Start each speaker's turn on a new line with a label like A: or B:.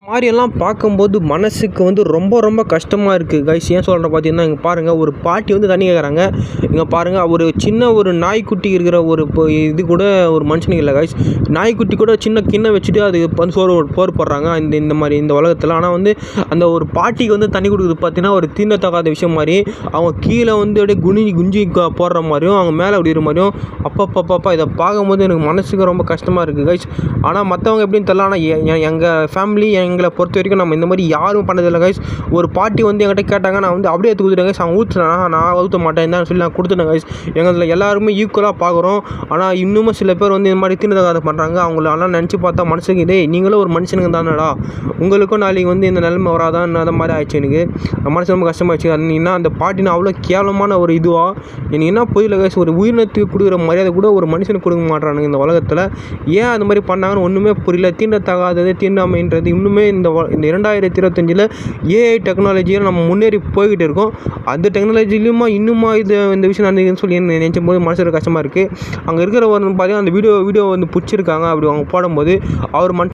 A: மாரியெல்லாம் பார்க்கும்போது மனசுக்கு வந்து ரொம்ப ரொம்ப கஷ்டமாக இருக்குது கைஸ். ஏன் சொல்கிறேன் பார்த்தீங்கன்னா, இங்கே பாருங்கள், ஒரு பாட்டி வந்து தண்ணி கேட்குறாங்க. இங்கே பாருங்கள், ஒரு சின்ன ஒரு நாய்க்குட்டி இருக்கிற ஒரு இது கூட ஒரு மனுஷனுக்கு இல்லை கைஸ். நாய்க்குட்டி கூட சின்ன கிண்ணம் வச்சுட்டு அது வந்து போர் போடுறாங்க இந்த மாதிரி இந்த உலகத்தில். ஆனால் வந்து அந்த ஒரு பாட்டிக்கு வந்து தண்ணி கொடுக்குறது பார்த்தீங்கன்னா ஒரு தீண்டத்தகாத விஷயம் மாதிரி. அவங்க கீழே வந்து அப்படியே குஞ்சி போடுற மாதிரியும் அவங்க மேலே அப்படி இருக்கிற மாதிரியும் அப்பப்பப்பா இதை பார்க்கும்போது எனக்கு மனசுக்கு ரொம்ப கஷ்டமாக இருக்குது கைஸ். ஆனால் மற்றவங்க எப்படின்னு தெரியல. ஆனால் எங்கள் ஃபேமிலி எங்களை பொறுத்த வரைக்கும் நம்ம இந்த மாதிரி யாரும் பண்ணதில்லை கைஸ். ஒரு பாட்டி வந்து என்கிட்ட கேட்டாங்க, நான் வந்து அப்படியே எடுத்து கொடுத்துட்டேன் கைஸ். அவங்க ஊற்றுனா நான் ஊற்ற மாட்டேன் தான் சொல்லி நான் கொடுத்துட்டேன் கைஸ். எங்களில் எல்லாருமே ஈக்குவலாக பார்க்குறோம். ஆனால் இன்னமும் சில பேர் வந்து இந்த மாதிரி தீண்டத்தகாத பண்ணுறாங்க. அவங்களெல்லாம் நினச்சி பார்த்தா மனசுக்கு இதே நீங்களும் ஒரு மனுஷனுங்க தானடா, உங்களுக்கும் நாளைக்கு வந்து இந்த நிலைமை வராதான் அந்த மாதிரி ஆயிடுச்சு. எனக்கு மனசு ரொம்ப கஷ்டமாகிடுச்சு. அது அந்த பாட்டினா அவ்வளோ கேவலமான ஒரு இதுவாக எனக்கு என்ன புரியல கைஸ். ஒரு உயிரினத்துக்கு கொடுக்குற மரியாதை கூட ஒரு மனுஷனுக்கு கொடுக்க மாட்டானுங்க இந்த உலகத்தில். ஏன் அது மாதிரி பண்ணாங்கன்னு ஒன்றுமே புரியல. தீண்டத்தகாதது தீண்டாமைன்றது இன்னுமே இந்த 2025 ஏஐ டெக்னாலஜியில் நம்ம முன்னேறி போய்கிட்டு இருக்கோம். அந்த டெக்னாலஜிலையுமா இன்னுமா இந்த விஷயம் நடந்துக்குதுன்னு சொல்லி நினைக்கும் போது மனசு கஷ்டமாக இருக்குது. அங்கே இருக்கிற பார்த்தீங்கன்னா அந்த வீடியோ வந்து பிடிச்சிருக்காங்க. அப்படி அவங்க போடும்போது அவர்